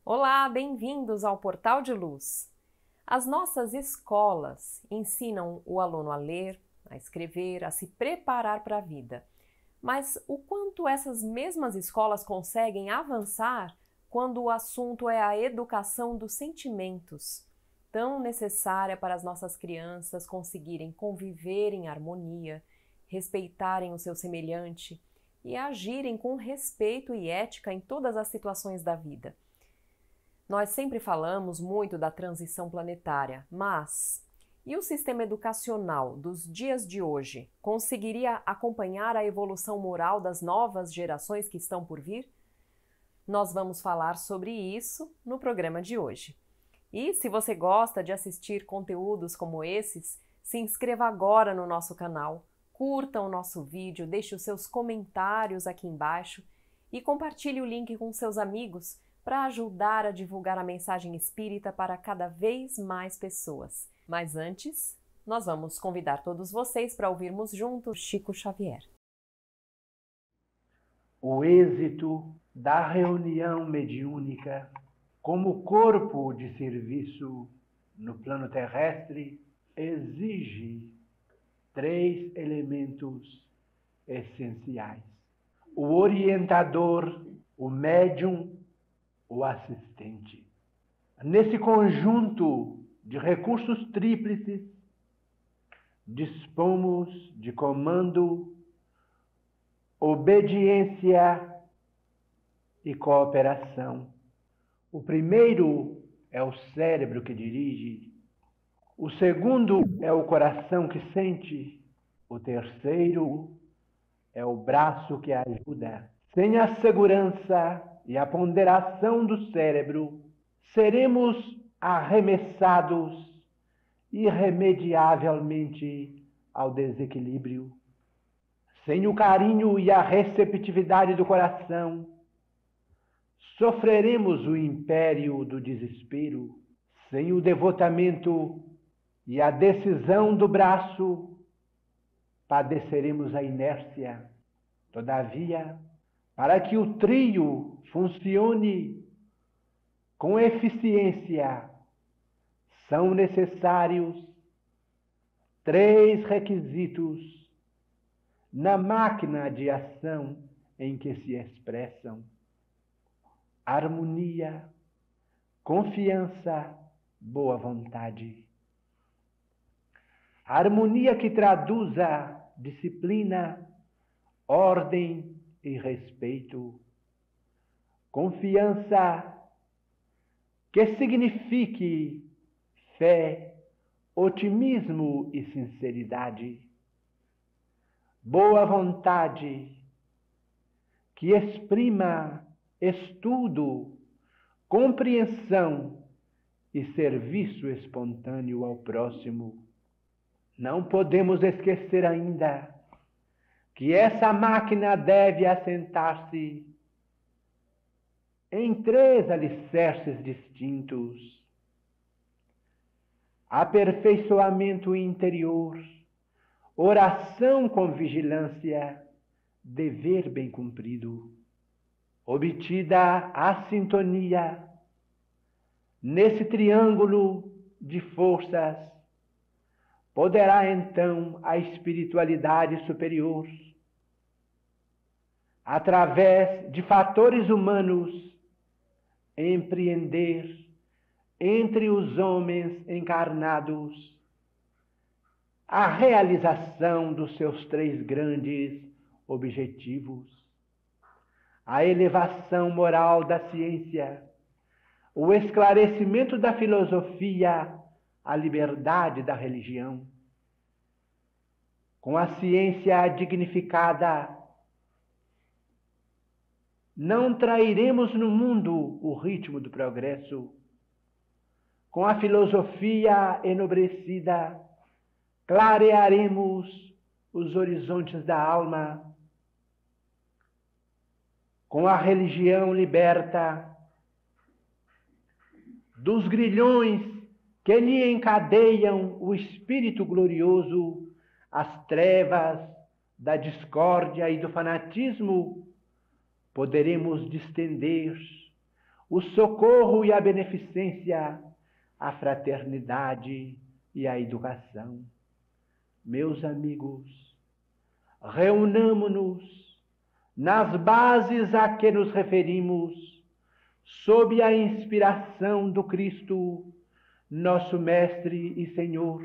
Olá, bem-vindos ao Portal de Luz. As nossas escolas ensinam o aluno a ler, a escrever, a se preparar para a vida. Mas o quanto essas mesmas escolas conseguem avançar quando o assunto é a educação dos sentimentos, tão necessária para as nossas crianças conseguirem conviver em harmonia, respeitarem o seu semelhante e agirem com respeito e ética em todas as situações da vida. Nós sempre falamos muito da transição planetária, mas e o sistema educacional dos dias de hoje conseguiria acompanhar a evolução moral das novas gerações que estão por vir? Nós vamos falar sobre isso no programa de hoje. E se você gosta de assistir conteúdos como esses, se inscreva agora no nosso canal, curta o nosso vídeo, deixe os seus comentários aqui embaixo e compartilhe o link com seus amigos para ajudar a divulgar a mensagem espírita para cada vez mais pessoas. Mas antes, nós vamos convidar todos vocês para ouvirmos juntos Chico Xavier. O êxito da reunião mediúnica como corpo de serviço no plano terrestre exige 3 elementos essenciais: o orientador, o médium, o assistente. Nesse conjunto de recursos tríplices, dispomos de comando, obediência e cooperação. O primeiro é o cérebro que dirige, o segundo é o coração que sente, o terceiro é o braço que ajuda. Sem a segurança e a ponderação do cérebro, seremos arremessados irremediavelmente ao desequilíbrio. Sem o carinho e a receptividade do coração, sofreremos o império do desespero. Sem o devotamento e a decisão do braço, padeceremos a inércia. Todavia, para que o trio funcione com eficiência, são necessários 3 requisitos na máquina de ação em que se expressam: harmonia, confiança, boa vontade. Harmonia que traduza disciplina, ordem e respeito. Confiança que signifique fé, otimismo e sinceridade. Boa vontade que exprima estudo, compreensão e serviço espontâneo ao próximo. Não podemos esquecer ainda que essa máquina deve assentar-se em 3 alicerces distintos: aperfeiçoamento interior, oração com vigilância, dever bem cumprido. Obtida a sintonia, nesse triângulo de forças, poderá então a espiritualidade superior, através de fatores humanos, empreender entre os homens encarnados a realização dos seus 3 grandes objetivos: a elevação moral da ciência, o esclarecimento da filosofia, a liberdade da religião. Com a ciência dignificada, não trairemos no mundo o ritmo do progresso. Com a filosofia enobrecida, clarearemos os horizontes da alma. Com a religião liberta dos grilhões que lhe encadeiam o espírito glorioso, as trevas da discórdia e do fanatismo, poderemos distender o socorro e a beneficência, a fraternidade e a educação. Meus amigos, reunamo-nos nas bases a que nos referimos, sob a inspiração do Cristo, nosso Mestre e Senhor,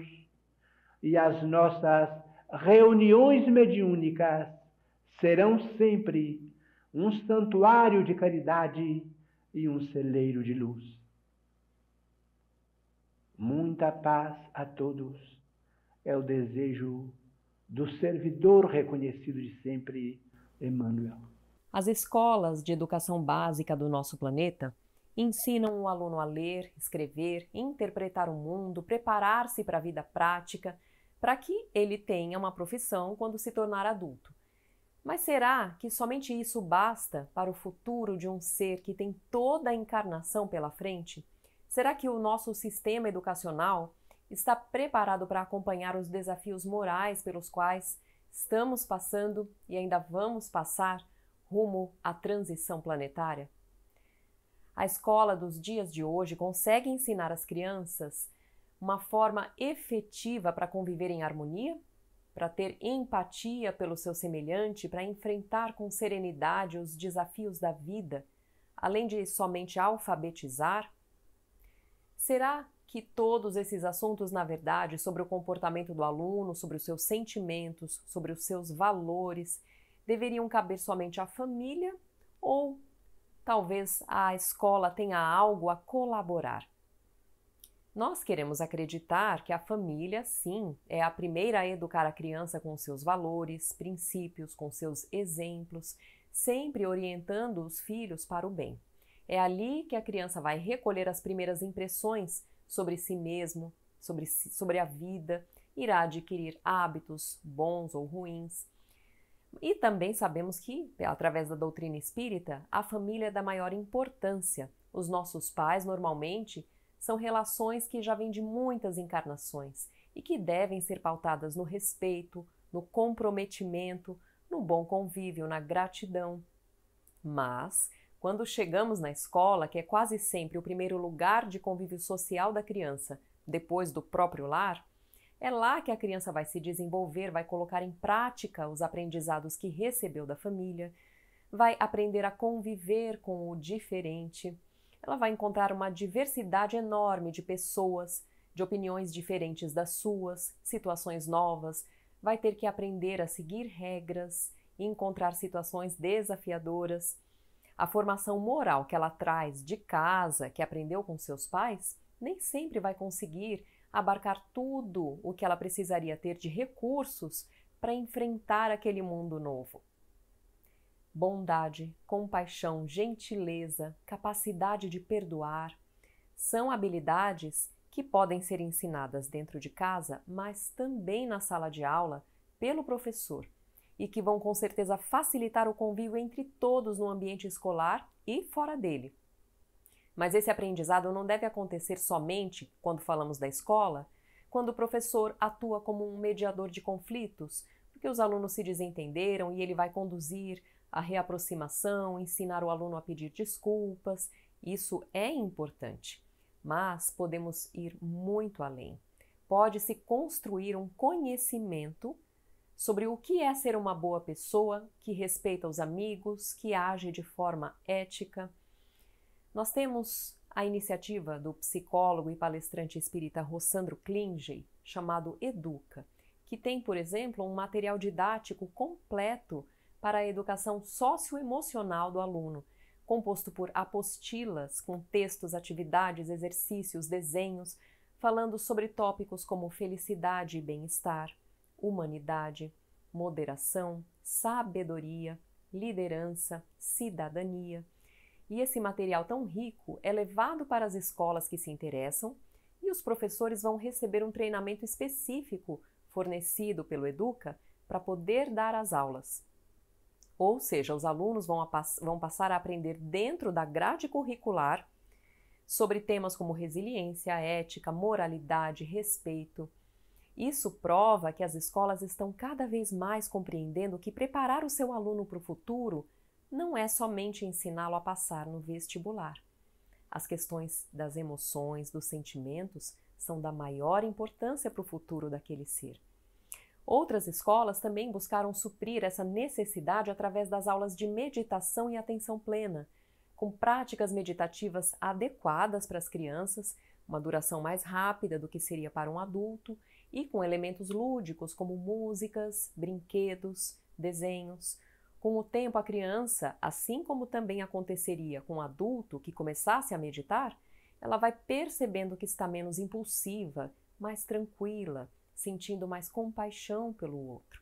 e as nossas reuniões mediúnicas serão sempre um santuário de caridade e um celeiro de luz. Muita paz a todos é o desejo do servidor reconhecido de sempre, Emmanuel. As escolas de educação básica do nosso planeta ensinam o aluno a ler, escrever, interpretar o mundo, preparar-se para a vida prática, para que ele tenha uma profissão quando se tornar adulto. Mas será que somente isso basta para o futuro de um ser que tem toda a encarnação pela frente? Será que o nosso sistema educacional está preparado para acompanhar os desafios morais pelos quais estamos passando e ainda vamos passar rumo à transição planetária? A escola dos dias de hoje consegue ensinar às crianças uma forma efetiva para conviver em harmonia? Para ter empatia pelo seu semelhante, para enfrentar com serenidade os desafios da vida, além de somente alfabetizar? Será que todos esses assuntos, na verdade, sobre o comportamento do aluno, sobre os seus sentimentos, sobre os seus valores, deveriam caber somente à família ou talvez a escola tenha algo a colaborar? Nós queremos acreditar que a família, sim, é a primeira a educar a criança com seus valores, princípios, com seus exemplos, sempre orientando os filhos para o bem. É ali que a criança vai recolher as primeiras impressões sobre si mesmo, sobre a vida, irá adquirir hábitos bons ou ruins. E também sabemos que, através da doutrina espírita, a família é da maior importância. Os nossos pais, normalmente, são relações que já vêm de muitas encarnações e que devem ser pautadas no respeito, no comprometimento, no bom convívio, na gratidão. Mas, quando chegamos na escola, que é quase sempre o primeiro lugar de convívio social da criança, depois do próprio lar, é lá que a criança vai se desenvolver, vai colocar em prática os aprendizados que recebeu da família, vai aprender a conviver com o diferente. Ela vai encontrar uma diversidade enorme de pessoas, de opiniões diferentes das suas, situações novas, vai ter que aprender a seguir regras e encontrar situações desafiadoras. A formação moral que ela traz de casa, que aprendeu com seus pais, nem sempre vai conseguir abarcar tudo o que ela precisaria ter de recursos para enfrentar aquele mundo novo. Bondade, compaixão, gentileza, capacidade de perdoar são habilidades que podem ser ensinadas dentro de casa, mas também na sala de aula pelo professor e que vão com certeza facilitar o convívio entre todos no ambiente escolar e fora dele. Mas esse aprendizado não deve acontecer somente, quando falamos da escola, quando o professor atua como um mediador de conflitos, porque os alunos se desentenderam e ele vai conduzir a reaproximação, ensinar o aluno a pedir desculpas. Isso é importante, mas podemos ir muito além. Pode-se construir um conhecimento sobre o que é ser uma boa pessoa, que respeita os amigos, que age de forma ética. Nós temos a iniciativa do psicólogo e palestrante espírita Rossandro Klinge, chamado Educa, que tem, por exemplo, um material didático completo para a educação socioemocional do aluno, composto por apostilas com textos, atividades, exercícios, desenhos, falando sobre tópicos como felicidade e bem-estar, humanidade, moderação, sabedoria, liderança, cidadania. E esse material tão rico é levado para as escolas que se interessam e os professores vão receber um treinamento específico fornecido pelo Educa para poder dar as aulas. Ou seja, os alunos vão passar a aprender dentro da grade curricular sobre temas como resiliência, ética, moralidade, respeito. Isso prova que as escolas estão cada vez mais compreendendo que preparar o seu aluno para o futuro não é somente ensiná-lo a passar no vestibular. As questões das emoções, dos sentimentos, são da maior importância para o futuro daquele ser. Outras escolas também buscaram suprir essa necessidade através das aulas de meditação e atenção plena, com práticas meditativas adequadas para as crianças, uma duração mais rápida do que seria para um adulto e com elementos lúdicos como músicas, brinquedos, desenhos. Com o tempo, a criança, assim como também aconteceria com o adulto que começasse a meditar, ela vai percebendo que está menos impulsiva, mais tranquila, sentindo mais compaixão pelo outro.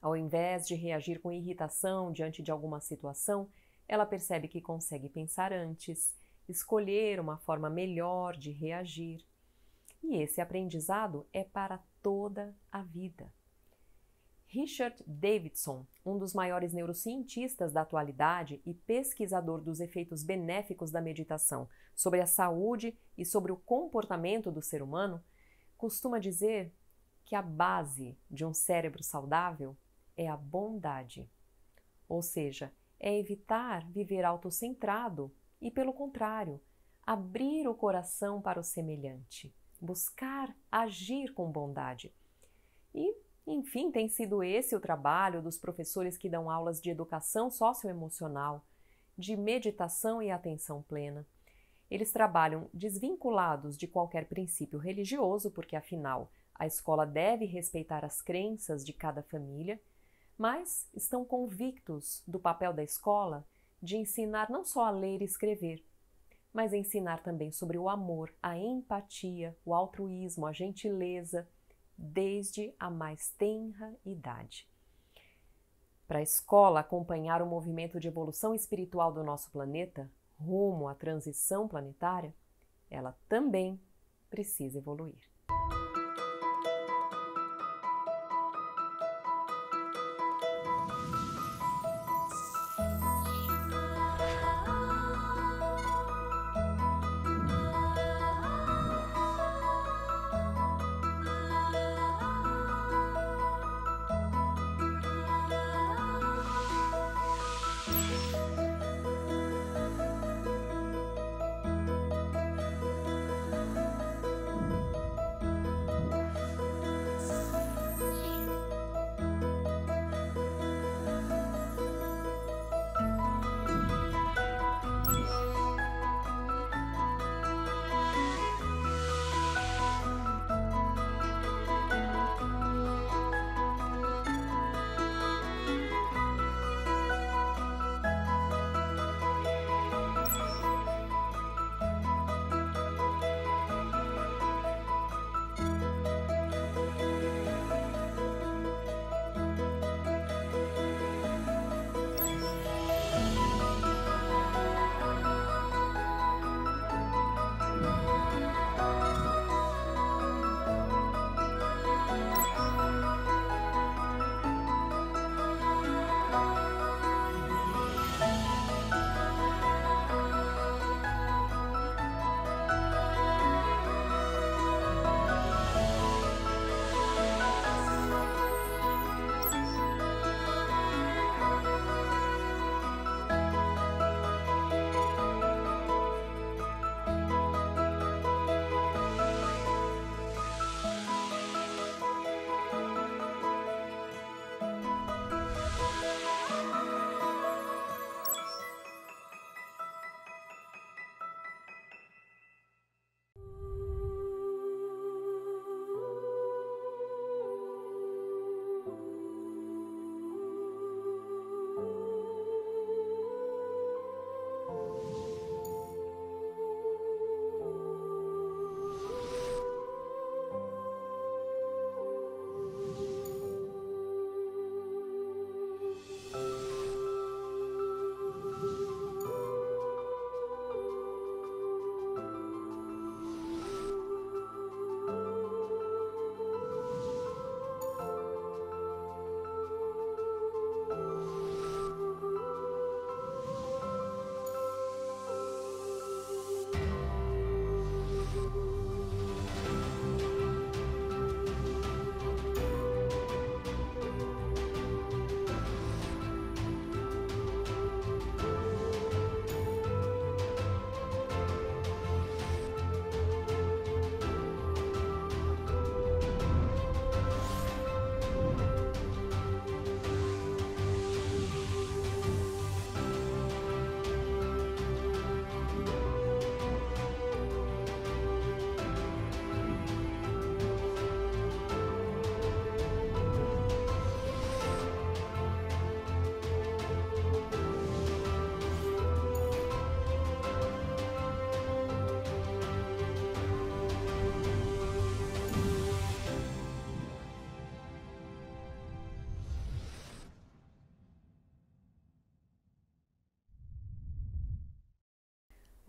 Ao invés de reagir com irritação diante de alguma situação, ela percebe que consegue pensar antes, escolher uma forma melhor de reagir. E esse aprendizado é para toda a vida. Richard Davidson, um dos maiores neurocientistas da atualidade e pesquisador dos efeitos benéficos da meditação sobre a saúde e sobre o comportamento do ser humano, costuma dizer que a base de um cérebro saudável é a bondade. Ou seja, é evitar viver autocentrado e, pelo contrário, abrir o coração para o semelhante, buscar agir com bondade. E, enfim, tem sido esse o trabalho dos professores que dão aulas de educação socioemocional, de meditação e atenção plena. Eles trabalham desvinculados de qualquer princípio religioso, porque, afinal, a escola deve respeitar as crenças de cada família, mas estão convictos do papel da escola de ensinar não só a ler e escrever, mas ensinar também sobre o amor, a empatia, o altruísmo, a gentileza, desde a mais tenra idade. Para a escola acompanhar o movimento de evolução espiritual do nosso planeta, rumo à transição planetária, ela também precisa evoluir.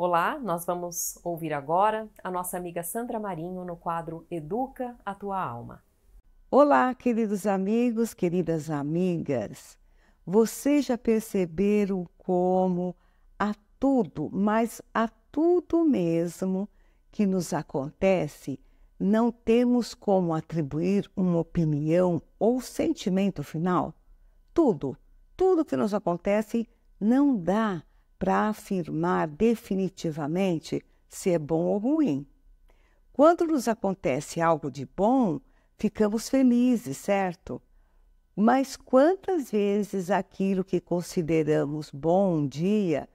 Olá, nós vamos ouvir agora a nossa amiga Sandra Marinho no quadro Educa a Tua Alma. Olá, queridos amigos, queridas amigas. Vocês já perceberam como a tudo, mas a tudo mesmo que nos acontece, não temos como atribuir uma opinião ou sentimento final? Tudo que nos acontece não dá para afirmar definitivamente se é bom ou ruim. Quando nos acontece algo de bom, ficamos felizes, certo? Mas quantas vezes aquilo que consideramos bom um dia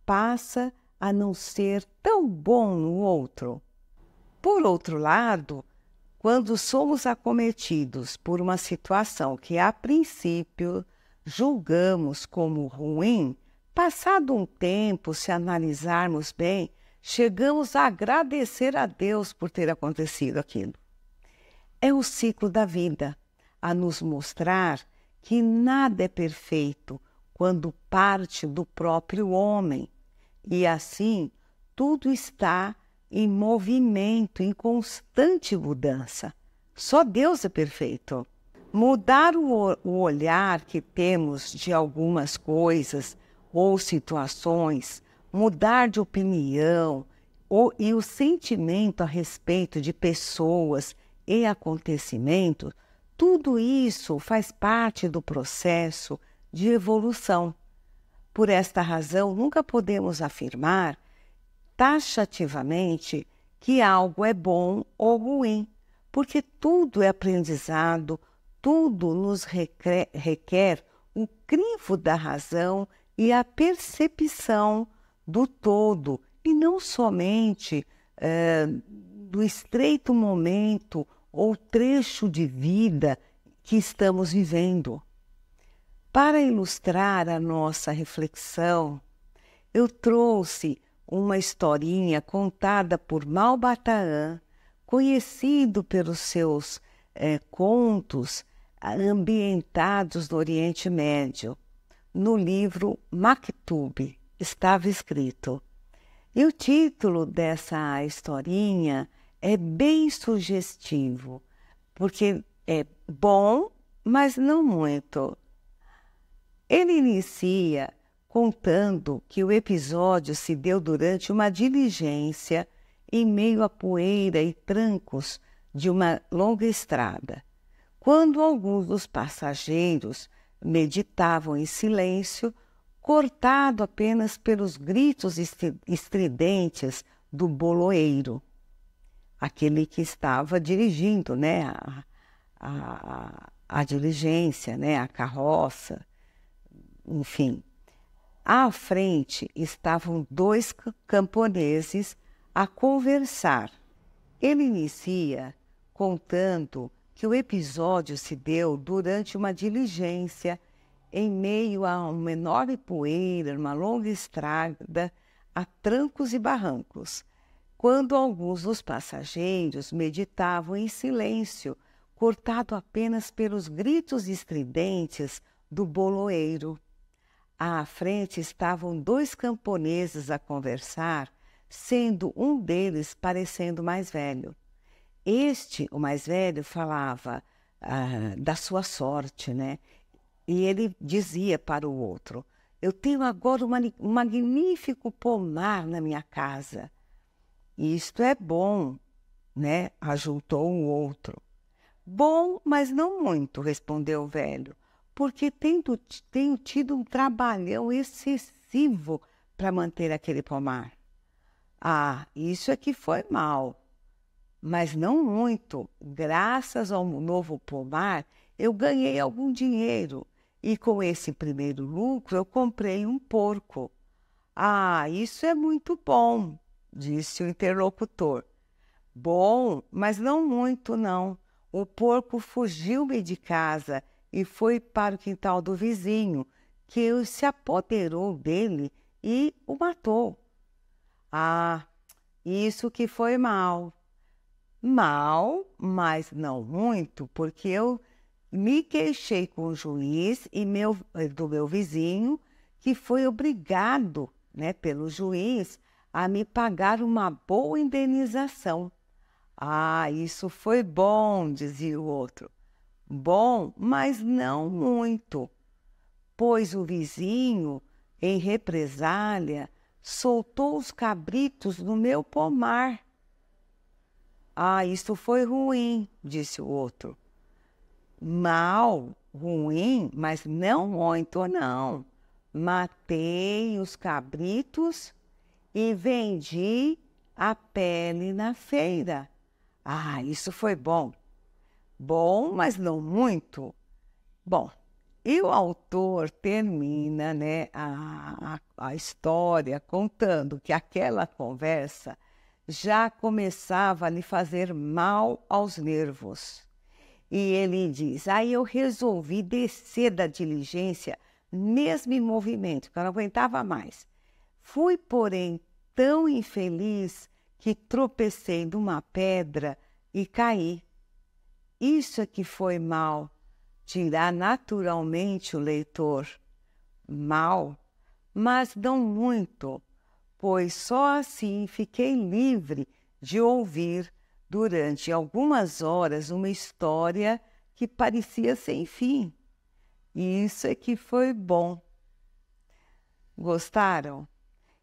passa a não ser tão bom no outro? Por outro lado, quando somos acometidos por uma situação que a princípio julgamos como ruim, passado um tempo, se analisarmos bem, chegamos a agradecer a Deus por ter acontecido aquilo. É o ciclo da vida a nos mostrar que nada é perfeito quando parte do próprio homem. E assim, tudo está em movimento, em constante mudança. Só Deus é perfeito. Mudar o olhar que temos de algumas coisas ou situações, mudar de opinião e o sentimento a respeito de pessoas e acontecimentos, tudo isso faz parte do processo de evolução. Por esta razão, nunca podemos afirmar taxativamente que algo é bom ou ruim, porque tudo é aprendizado, tudo nos requer o crivo da razão e a percepção do todo, e não somente do estreito momento ou trecho de vida que estamos vivendo. Para ilustrar a nossa reflexão, eu trouxe uma historinha contada por Malbataan, conhecido pelos seus contos ambientados no Oriente Médio. No livro Maktub estava escrito. E o título dessa historinha é bem sugestivo, porque é bom, mas não muito. Ele inicia contando que o episódio se deu durante uma diligência em meio à poeira e trancos de uma longa estrada, quando alguns dos passageiros meditavam em silêncio, cortado apenas pelos gritos estridentes do boloeiro, aquele que estava dirigindo, né, a diligência, né, a carroça, enfim. À frente estavam dois camponeses a conversar. Ele inicia contando que o episódio se deu durante uma diligência em meio a uma enorme poeira, uma longa estrada, a trancos e barrancos, quando alguns dos passageiros meditavam em silêncio, cortado apenas pelos gritos estridentes do boloeiro. À frente estavam dois camponeses a conversar, sendo um deles parecendo mais velho. O mais velho, falava da sua sorte, né? E ele dizia para o outro: eu tenho agora um magnífico pomar na minha casa. Isto é bom, né? Ajuntou o outro. Bom, mas não muito, respondeu o velho, porque tenho tido um trabalhão excessivo para manter aquele pomar. Ah, isso é que foi mal. Mas não muito. Graças ao novo pomar, eu ganhei algum dinheiro. E com esse primeiro lucro, eu comprei um porco. Ah, isso é muito bom, disse o interlocutor. Bom, mas não muito, não. O porco fugiu-me de casa e foi para o quintal do vizinho, que se apoderou dele e o matou. Ah, isso que foi mal. Mal, mas não muito, porque eu me queixei com o juiz e do meu vizinho, que foi obrigado, né, pelo juiz a me pagar uma boa indenização. Ah, isso foi bom, dizia o outro. Bom, mas não muito, pois o vizinho, em represália, soltou os cabritos no meu pomar. Ah, isso foi ruim, disse o outro. Mal, ruim, mas não muito, não. Matei os cabritos e vendi a pele na feira. Ah, isso foi bom. Bom, mas não muito. Bom, e o autor termina, né, a história contando que aquela conversa já começava a lhe fazer mal aos nervos. E ele diz, aí eu resolvi descer da diligência, mesmo em movimento, que eu não aguentava mais. Fui, porém, tão infeliz que tropecei numa pedra e caí. Isso é que foi mal, dirá naturalmente o leitor. Mal, mas não muito, pois só assim fiquei livre de ouvir durante algumas horas uma história que parecia sem fim. E isso é que foi bom. Gostaram?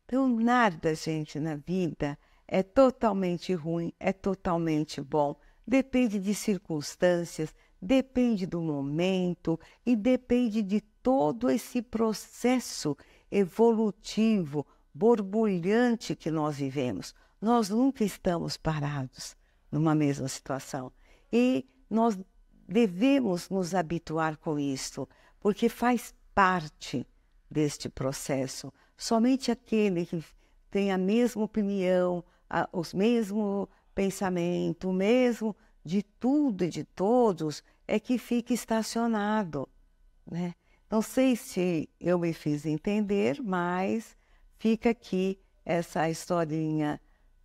Então, nada, gente, na vida é totalmente ruim, é totalmente bom. Depende de circunstâncias, depende do momento e depende de todo esse processo evolutivo, borbulhante que nós vivemos. Nós nunca estamos parados numa mesma situação. E nós devemos nos habituar com isso, porque faz parte deste processo. Somente aquele que tem a mesma opinião, os mesmos pensamentos, o mesmo de tudo e de todos, é que fica estacionado, né? Não sei se eu me fiz entender, mas fica aqui essa historinha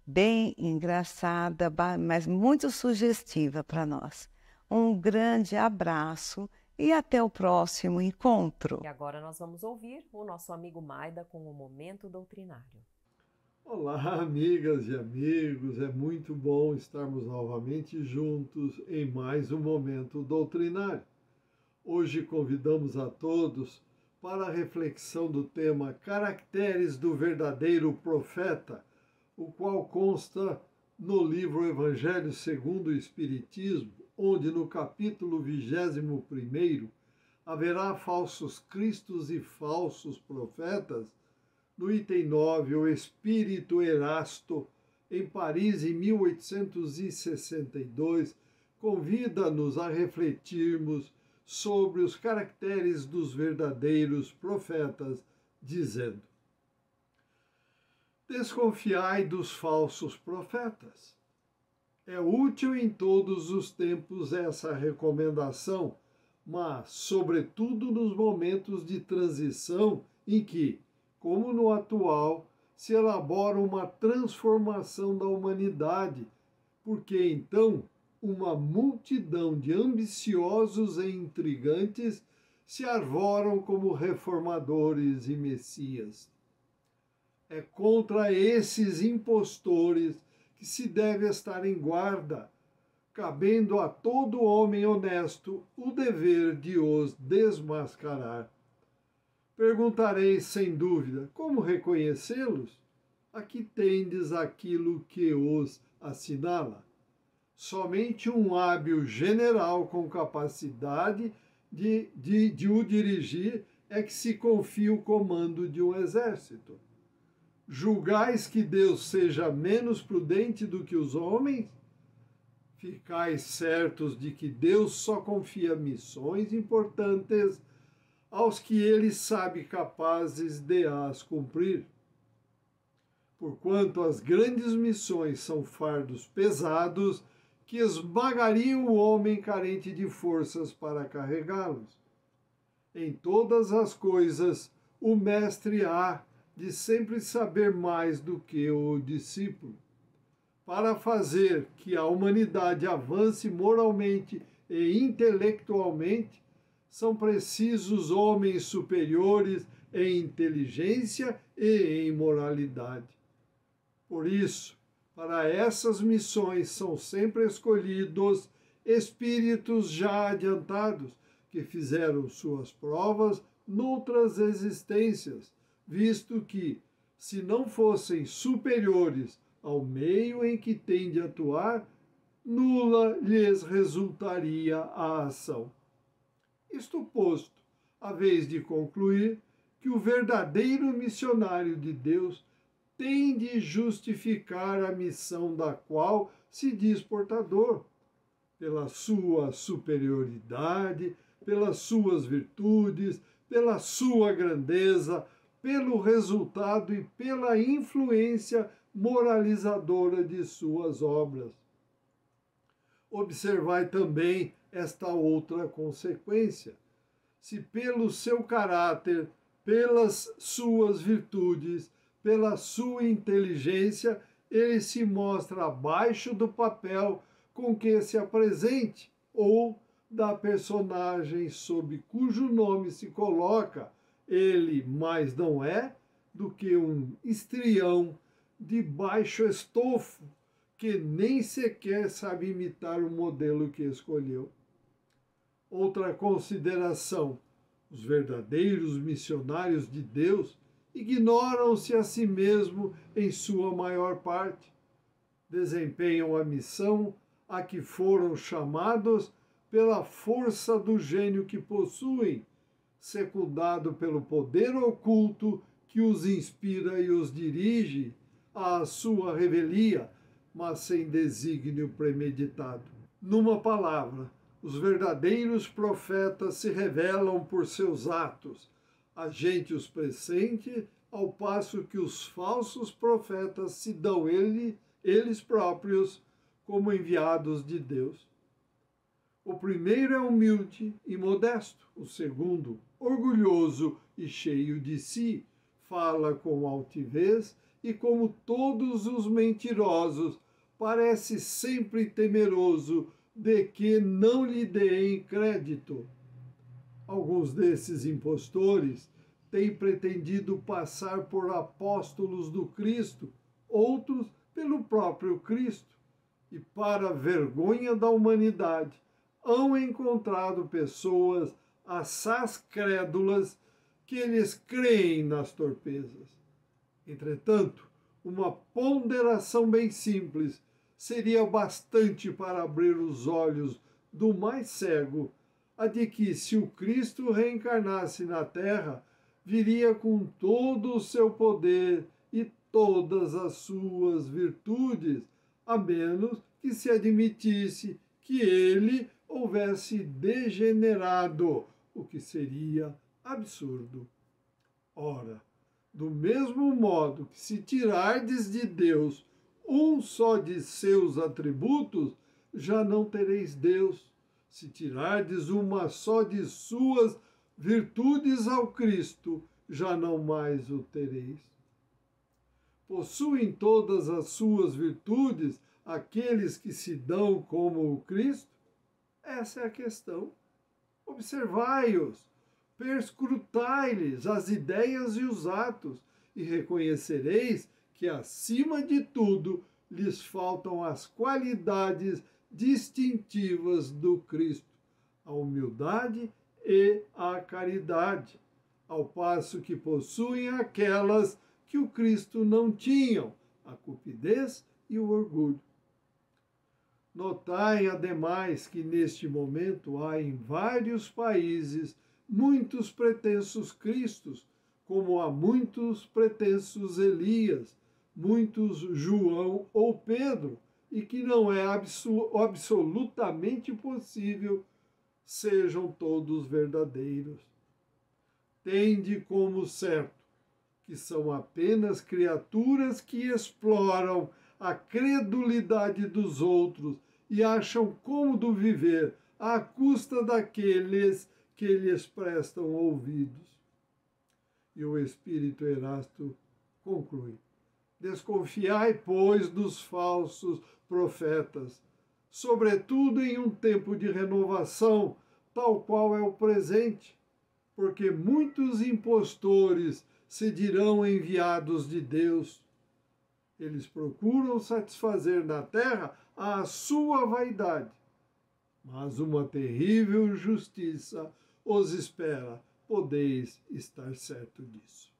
bem engraçada, mas muito sugestiva para nós. Um grande abraço e até o próximo encontro. E agora nós vamos ouvir o nosso amigo Maida com o Momento Doutrinário. Olá, amigas e amigos, é muito bom estarmos novamente juntos em mais um Momento Doutrinário. Hoje convidamos a todos para a reflexão do tema Caracteres do Verdadeiro Profeta, o qual consta no livro Evangelho segundo o Espiritismo, onde no capítulo 21 haverá falsos cristos e falsos profetas. No item 9, o espírito Erasto, em Paris, em 1862, convida-nos a refletirmos sobre os caracteres dos verdadeiros profetas, dizendo: desconfiai dos falsos profetas. É útil em todos os tempos essa recomendação, mas, sobretudo nos momentos de transição em que, como no atual, se elabora uma transformação da humanidade, porque então uma multidão de ambiciosos e intrigantes se arvoram como reformadores e messias. É contra esses impostores que se deve estar em guarda, cabendo a todo homem honesto o dever de os desmascarar. Perguntareis, sem dúvida, como reconhecê-los? Aqui tendes aquilo que os assinala. Somente um hábil general com capacidade de o dirigir é que se confia o comando de um exército. Julgais que Deus seja menos prudente do que os homens? Ficais certos de que Deus só confia missões importantes aos que ele sabe capazes de as cumprir. Porquanto as grandes missões são fardos pesados que esmagariam o homem carente de forças para carregá-los. Em todas as coisas, o mestre há de sempre saber mais do que o discípulo. Para fazer que a humanidade avance moralmente e intelectualmente, são precisos homens superiores em inteligência e em moralidade. Por isso, para essas missões são sempre escolhidos espíritos já adiantados, que fizeram suas provas noutras existências, visto que, se não fossem superiores ao meio em que têm de atuar, nula lhes resultaria a ação. Isto posto, a vez de concluir que o verdadeiro missionário de Deus tem de justificar a missão da qual se diz portador, pela sua superioridade, pelas suas virtudes, pela sua grandeza, pelo resultado e pela influência moralizadora de suas obras. Observai também esta outra consequência. Se pelo seu caráter, pelas suas virtudes, pela sua inteligência, ele se mostra abaixo do papel com que se apresente, ou da personagem sob cujo nome se coloca, ele mais não é do que um estrião de baixo estofo, que nem sequer sabe imitar o modelo que escolheu. Outra consideração: os verdadeiros missionários de Deus ignoram-se a si mesmo em sua maior parte. Desempenham a missão a que foram chamados pela força do gênio que possuem, secundado pelo poder oculto que os inspira e os dirige à sua revelia, mas sem desígnio premeditado. Numa palavra, os verdadeiros profetas se revelam por seus atos, a gente os pressente, ao passo que os falsos profetas se dão eles próprios como enviados de Deus. O primeiro é humilde e modesto, o segundo, orgulhoso e cheio de si, fala com altivez e, como todos os mentirosos, parece sempre temeroso de que não lhe deem crédito. Alguns desses impostores têm pretendido passar por apóstolos do Cristo, outros pelo próprio Cristo, e, para a vergonha da humanidade, hão encontrado pessoas assaz crédulas que eles creem nas torpezas. Entretanto, uma ponderação bem simples seria bastante para abrir os olhos do mais cego, a de que, se o Cristo reencarnasse na Terra, viria com todo o seu poder e todas as suas virtudes, a menos que se admitisse que ele houvesse degenerado, o que seria absurdo. Ora, do mesmo modo que, se tirardes de Deus um só de seus atributos, já não tereis Deus. Se tirardes uma só de suas virtudes ao Cristo, já não mais o tereis. Possuem todas as suas virtudes aqueles que se dão como o Cristo? Essa é a questão. Observai-os, perscrutai-lhes as ideias e os atos, e reconhecereis que, acima de tudo, lhes faltam as qualidades distintivas do Cristo, a humildade e a caridade, ao passo que possuem aquelas que o Cristo não tinham, a cupidez e o orgulho. Notai, ademais, que neste momento há em vários países muitos pretensos Cristos, como há muitos pretensos Elias, muitos João ou Pedro, e que não é absolutamente possível sejam todos verdadeiros. Tende como certo que são apenas criaturas que exploram a credulidade dos outros e acham cômodo viver à custa daqueles que lhes prestam ouvidos. E o Espírito Erasto conclui: desconfiai, pois, dos falsos profetas, sobretudo em um tempo de renovação, tal qual é o presente, porque muitos impostores se dirão enviados de Deus. Eles procuram satisfazer na terra a sua vaidade, mas uma terrível justiça os espera, podeis estar certo disso.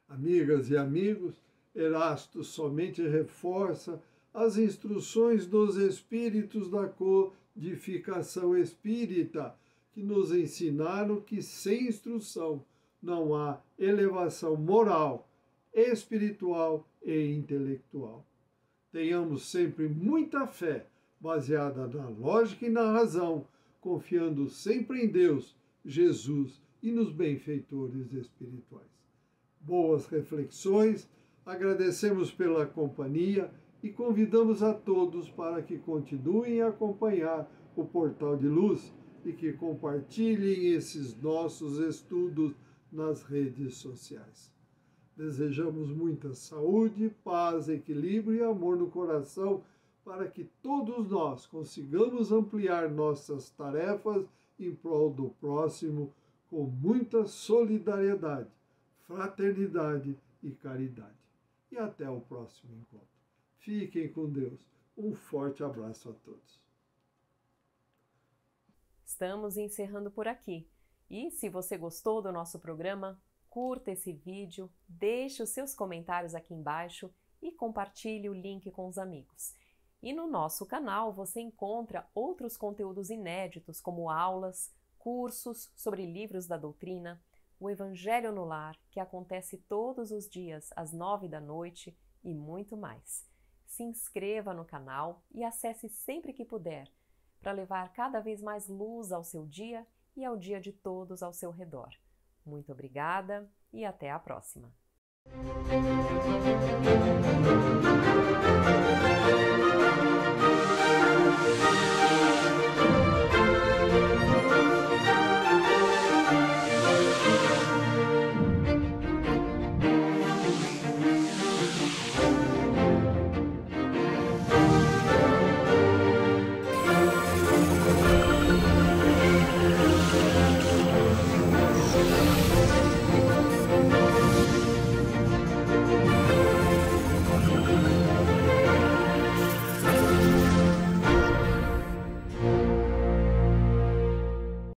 Amigas e amigos, Erasto somente reforça as instruções dos espíritos da codificação espírita, que nos ensinaram que sem instrução não há elevação moral, espiritual e intelectual. Tenhamos sempre muita fé, baseada na lógica e na razão, confiando sempre em Deus, Jesus e nos benfeitores espirituais. Boas reflexões, agradecemos pela companhia e convidamos a todos para que continuem a acompanhar o Portal de Luz e que compartilhem esses nossos estudos nas redes sociais. Desejamos muita saúde, paz, equilíbrio e amor no coração para que todos nós consigamos ampliar nossas tarefas em prol do próximo com muita solidariedade, fraternidade e caridade. E até o próximo encontro. Fiquem com Deus. Um forte abraço a todos. Estamos encerrando por aqui. E se você gostou do nosso programa, curta esse vídeo, deixe os seus comentários aqui embaixo e compartilhe o link com os amigos. E no nosso canal você encontra outros conteúdos inéditos, como aulas, cursos sobre livros da doutrina, o Evangelho no Lar, que acontece todos os dias às 21h e muito mais. Se inscreva no canal e acesse sempre que puder, para levar cada vez mais luz ao seu dia e ao dia de todos ao seu redor. Muito obrigada e até a próxima!